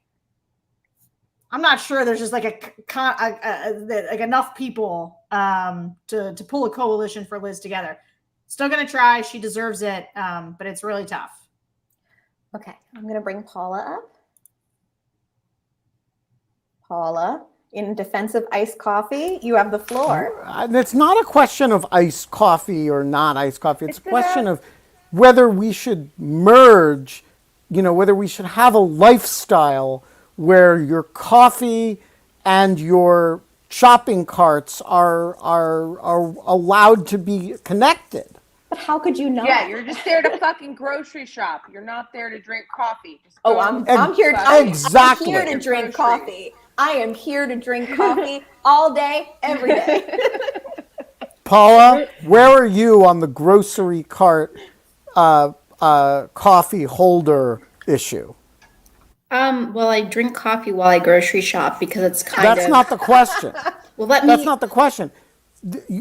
I'm not sure there's just like like enough people to pull a coalition for Liz together. Still going to try. She deserves it. But it's really tough. Okay. I'm going to bring Paula up. Paula, in defense of iced coffee, you have the floor. It's not a question of iced coffee or not iced coffee. It's a question of whether we should merge, whether we should have a lifestyle where your coffee and your shopping carts are allowed to be connected. But how could you not? Yeah, you're just there to fucking grocery shop. You're not there to drink coffee. Just I'm here. Exactly. I'm here to drink coffee. I am here to drink coffee all day, every day. Paula, where are you on the grocery cart coffee holder issue? Well, I drink coffee while I grocery shop because it's That's not the question. Well, That's not the question.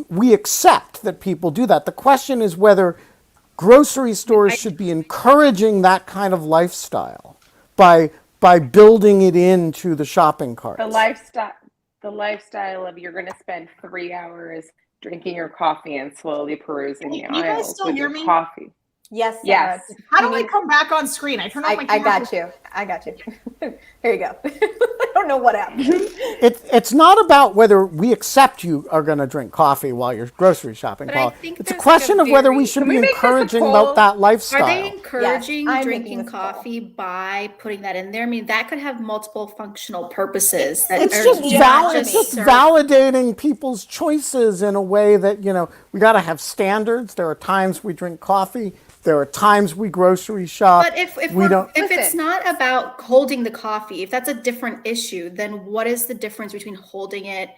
We accept that people do that. The question is whether grocery stores should be encouraging that kind of lifestyle by building it into the shopping carts. The lifestyle of you're going to spend 3 hours drinking your coffee and slowly perusing the aisles. You guys still with hear your me? Coffee. Yes. Yes. How do I come back on screen? I turned off my camera. I got you. Here you go. I don't know what happened. It's not about whether we accept you are going to drink coffee while you're grocery shopping, But Paula. I think It's a there's question like a of whether we very- should Can be we make this a encouraging poll? that lifestyle. Are they encouraging I'm drinking making this call. coffee by putting that in there? I mean, that could have multiple functional purposes. That It's are just not it's just served. validating people's choices in a way that we got to have standards. There are times we drink coffee. There are times we grocery shop. But if we don't. it's Listen. not about holding the coffee, if that's a different issue, then what is the difference between holding it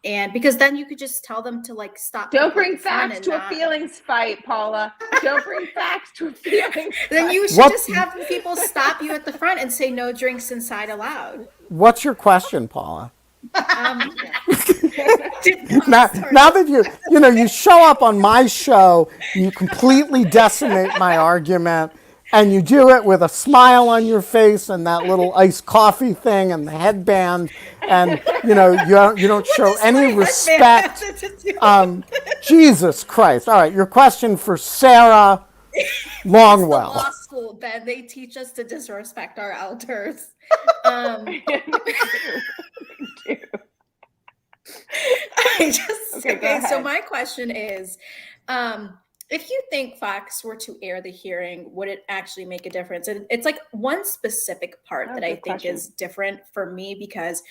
and because then you could just tell them to like stop. Don't people at bring the front facts and to a not- feelings fight, Paula. Don't bring facts to a feelings Then fight. you should What- just have people stop you at the front and say no drinks inside allowed. What's your question, Paula? Um, Now that you show up on my show, you completely decimate my argument, and you do it with a smile on your face and that little iced coffee thing and the headband, and you don't show any respect. Jesus Christ! All right, your question for Sarah Longwell. Law school, Ben. They teach us to disrespect our elders. Okay, go So ahead. my question is, if you think Fox were to air the hearing, would it actually make a difference? And it's like one specific part Oh, that I good think question. is different for me because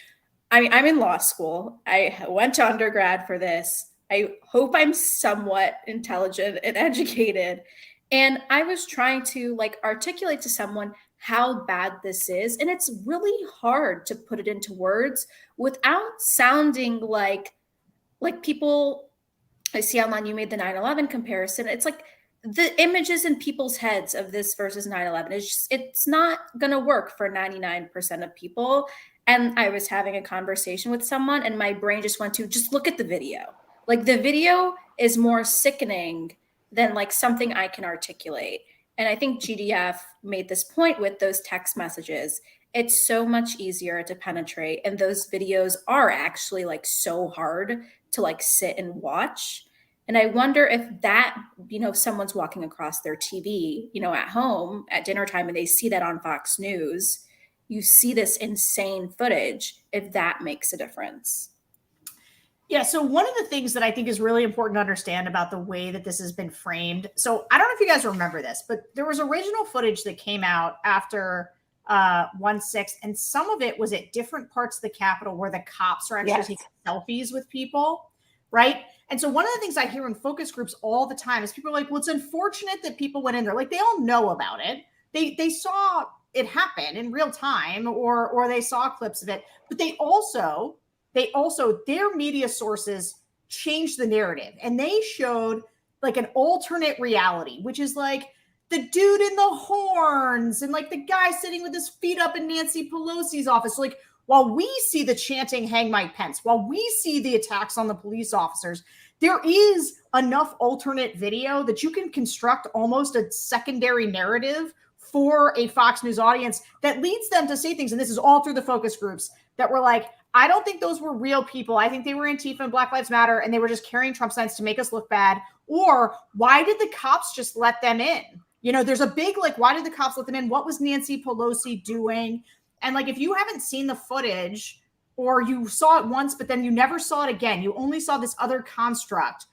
I'm in law school. I went to undergrad for this. I hope I'm somewhat intelligent and educated. And I was trying to like articulate to someone how bad this is. And it's really hard to put it into words without sounding like people I see online. You made the 9/11 comparison. It's like the images in people's heads of this versus 9/11 is just, it's not going to work for 99% of people. And I was having a conversation with someone and my brain just went to just look at the video. Like the video is more sickening than like something I can articulate. And I think GDF made this point with those text messages. It's so much easier to penetrate. And those videos are actually like so hard to like sit and watch. And I wonder if that, someone's walking across their TV, at home at dinner time and they see that on Fox News, you see this insane footage, if that makes a difference. Yeah, so one of the things that I think is really important to understand about the way that this has been framed. So I don't know if you guys remember this, but there was original footage that came out after 1/6, and some of it was at different parts of the Capitol where the cops are actually taking selfies with people, right? And so one of the things I hear in focus groups all the time is people are like, well, it's unfortunate that people went in there. Like, they all know about it. They saw it happen in real time, or they saw clips of it, but they also their media sources changed the narrative, and they showed like an alternate reality, which is like the dude in the horns and like the guy sitting with his feet up in Nancy Pelosi's office. Like, while we see the chanting "Hang Mike Pence," while we see the attacks on the police officers, there is enough alternate video that you can construct almost a secondary narrative for a Fox News audience that leads them to say things. And this is all through the focus groups that were like, I don't think those were real people. I think they were Antifa and Black Lives Matter, and they were just carrying Trump signs to make us look bad. Or why did the cops just let them in? You know, there's a big, like, why did the cops let them in? What was Nancy Pelosi doing? And like, if you haven't seen the footage, or you saw it once, but then you never saw it again, you only saw this other construct,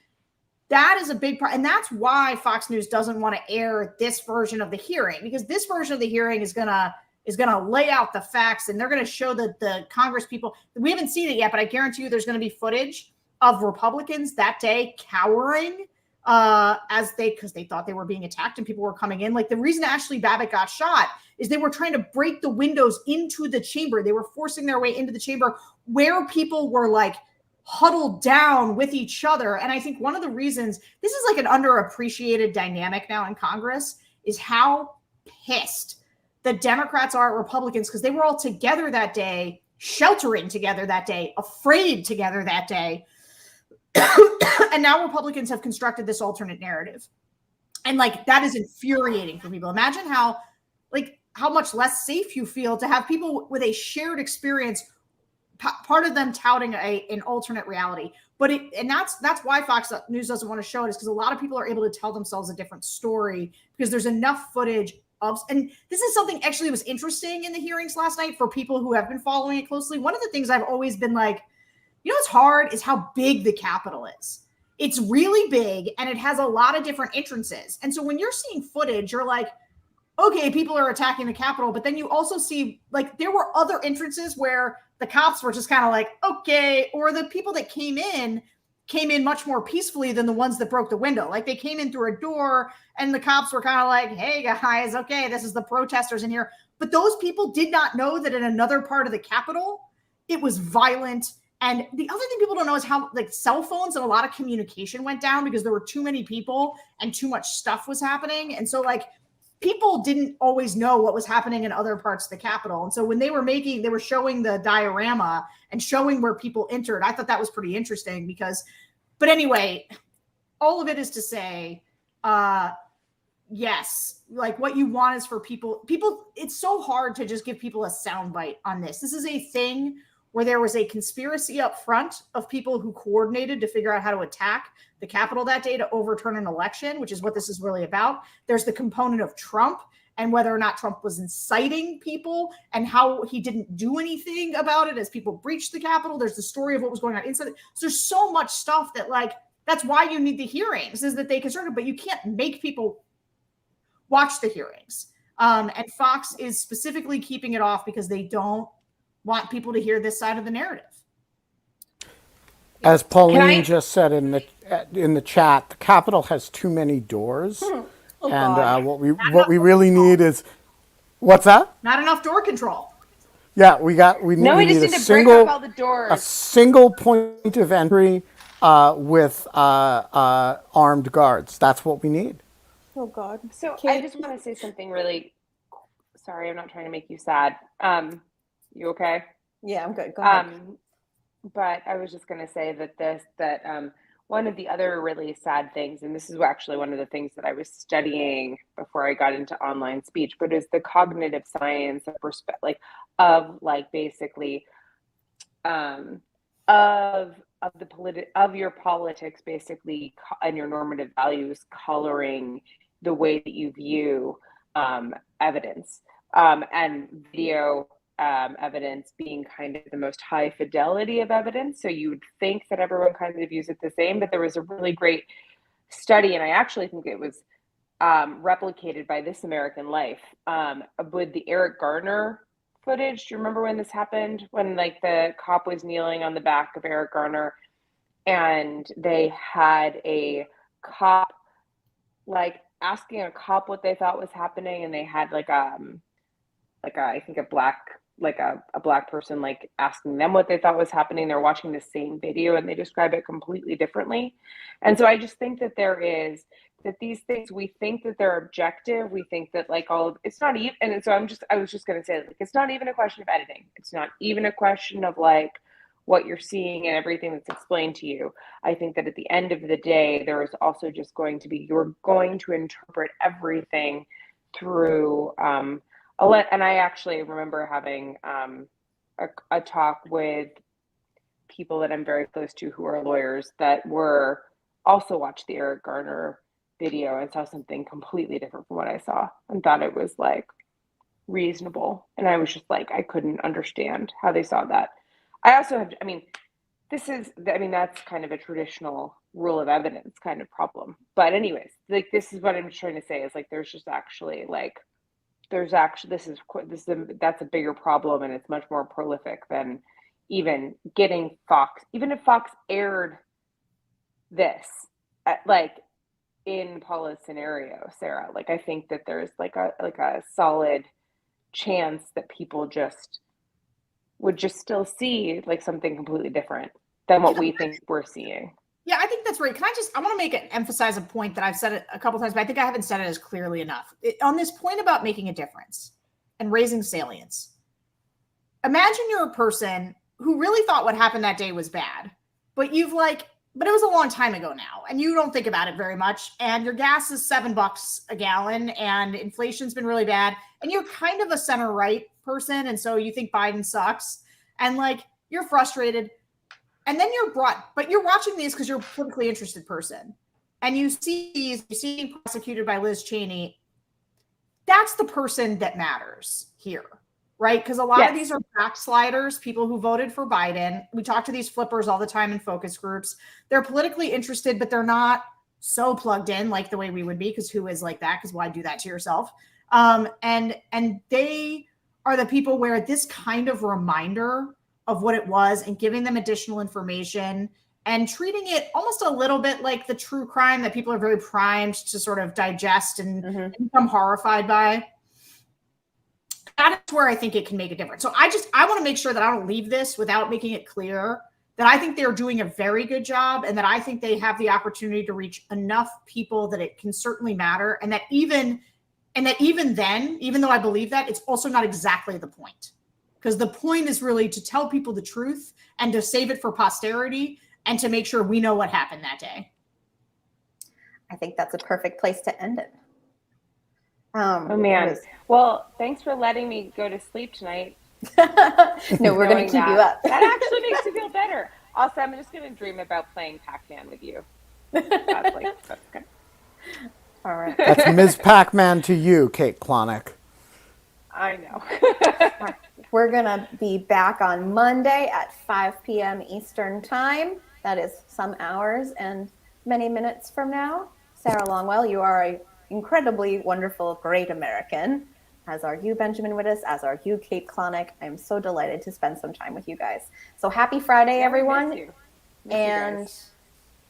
that is a big part. And that's why Fox News doesn't want to air this version of the hearing, because this version of the hearing is going to lay out the facts, and they're going to show that the Congress people, we haven't seen it yet, but I guarantee you there's going to be footage of Republicans that day cowering because they thought they were being attacked and people were coming in. Like, the reason Ashley Babbitt got shot is they were trying to break the windows into the chamber. They were forcing their way into the chamber where people were like huddled down with each other. And I think one of the reasons this is like an underappreciated dynamic now in Congress is how pissed the Democrats are at Republicans, because they were all together that day, sheltering together that day, afraid together that day. And now Republicans have constructed this alternate narrative. And like, that is infuriating for people. Imagine how much less safe you feel to have people with a shared experience, part of them touting an alternate reality. But that's why Fox News doesn't want to show it, is because a lot of people are able to tell themselves a different story because there's enough footage of, and this is something actually was interesting in the hearings last night for people who have been following it closely. One of the things I've always been like, you know, what's hard is how big the Capitol is. It's really big, and it has a lot of different entrances. And so when you're seeing footage, you're like, okay, people are attacking the Capitol, but then you also see, like, there were other entrances where the cops were just kind of like, okay, or the people that came in much more peacefully than the ones that broke the window. Like, they came in through a door and the cops were kind of like, hey guys, okay, this is the protesters in here. But those people did not know that in another part of the Capitol, it was violent. And the other thing people don't know is how, like, cell phones and a lot of communication went down because there were too many people and too much stuff was happening. And so, like, people didn't always know what was happening in other parts of the Capitol. And so when they were showing the diorama and showing where people entered, I thought that was pretty interesting but anyway, all of it is to say, yes, like, what you want is for people, it's so hard to just give people a soundbite on this. This is a thing where there was a conspiracy up front of people who coordinated to figure out how to attack the Capitol that day to overturn an election, which is what this is really about. There's the component of Trump and whether or not Trump was inciting people and how he didn't do anything about it as people breached the Capitol. There's the story of what was going on inside. So there's so much stuff that, like, that's why you need the hearings, is that they construct it, but you can't make people watch the hearings. And Fox is specifically keeping it off because they don't want people to hear this side of the narrative. As Pauline just said in the chat, the Capitol has too many doors, what we really need is, what's that? Not enough door control. Yeah, we need to break up all the doors. A single point of entry with armed guards. That's what we need. Oh God. So I just want to say something really. Sorry, I'm not trying to make you sad. You okay? Yeah, I'm good. Go ahead. But I was just going to say that one of the other really sad things, and this is actually one of the things that I was studying before I got into online speech, but is the cognitive science of your politics, basically, and your normative values coloring the way that you view evidence. And video evidence being kind of the most high fidelity of evidence. So you would think that everyone kind of views it the same, but there was a really great study, and I actually think it was replicated by This American Life with the Eric Garner footage. Do you remember when this happened? When like the cop was kneeling on the back of Eric Garner, and they had a cop like asking a cop what they thought was happening, and they had like I think a black person like asking them what they thought was happening. They're watching the same video and they describe it completely differently. And so I just think that these things, we think that they're objective. We think that like it's not even, and so I was just going to say, like, it's not even a question of editing. It's not even a question of like what you're seeing and everything that's explained to you. I think that at the end of the day, there is also just going to be, you're going to interpret everything through, and I actually remember having a talk with people that I'm very close to who are lawyers that were also watched the Eric Garner video and saw something completely different from what I saw and thought it was like reasonable. And I was just like, I couldn't understand how they saw that. I also have, that's kind of a traditional rule of evidence kind of problem. But anyways, like, this is what I'm trying to say is like, that's a bigger problem, and it's much more prolific than even getting Fox. Even if Fox aired this in Paula's scenario, Sarah, like, I think that there's like a solid chance that people would just still see like something completely different than what we think we're seeing. Yeah, I think that's right. I want to emphasize a point that I've said it a couple times, but I think I haven't said it as clearly enough. On this point about making a difference and raising salience, imagine you're a person who really thought what happened that day was bad, but it was a long time ago now, and you don't think about it very much, and your gas is $7 a gallon, and inflation's been really bad, and you're kind of a center-right person, and so you think Biden sucks, and like, you're frustrated. And then you're watching these because you're a politically interested person, and you're being prosecuted by Liz Cheney. That's the person that matters here, right? Because a lot of these are backsliders, people who voted for Biden. We talk to these flippers all the time in focus groups. They're politically interested, but they're not so plugged in like the way we would be, because who is like that? Because why do that to yourself? And they are the people where this kind of reminder of what it was and giving them additional information and treating it almost a little bit like the true crime that people are very primed to sort of digest and become horrified by. That is where I think it can make a difference. So I want to make sure that I don't leave this without making it clear that I think they're doing a very good job, and that I think they have the opportunity to reach enough people that it can certainly matter. And that even then, even though I believe that, it's also not exactly the point. Because the point is really to tell people the truth and to save it for posterity and to make sure we know what happened that day. I think that's a perfect place to end it. Oh man. Well, thanks for letting me go to sleep tonight. No, we're going to keep you up. That actually makes me feel better. Also, I'm just going to dream about playing Pac-Man with you. That's good. All right. That's Ms. Pac-Man to you, Kate Klonick. I know. We're going to be back on Monday at 5 p.m. Eastern Time. That is some hours and many minutes from now. Sarah Longwell, you are an incredibly wonderful, great American, as are you, Benjamin Wittes, as are you, Kate Klonick. I'm so delighted to spend some time with you guys. So happy Friday, everyone. Miss you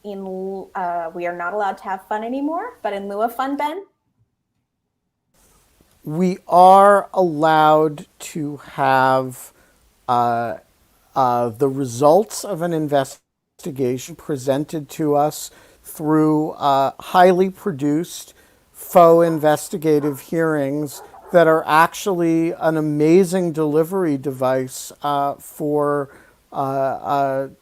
and we are not allowed to have fun anymore, but in lieu of fun, Ben? We are allowed to have the results of an investigation presented to us through highly produced faux investigative hearings that are actually an amazing delivery device for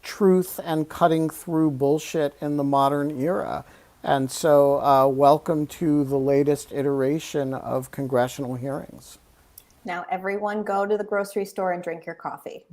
truth and cutting through bullshit in the modern era. And so welcome to the latest iteration of congressional hearings. Now everyone go to the grocery store and drink your coffee.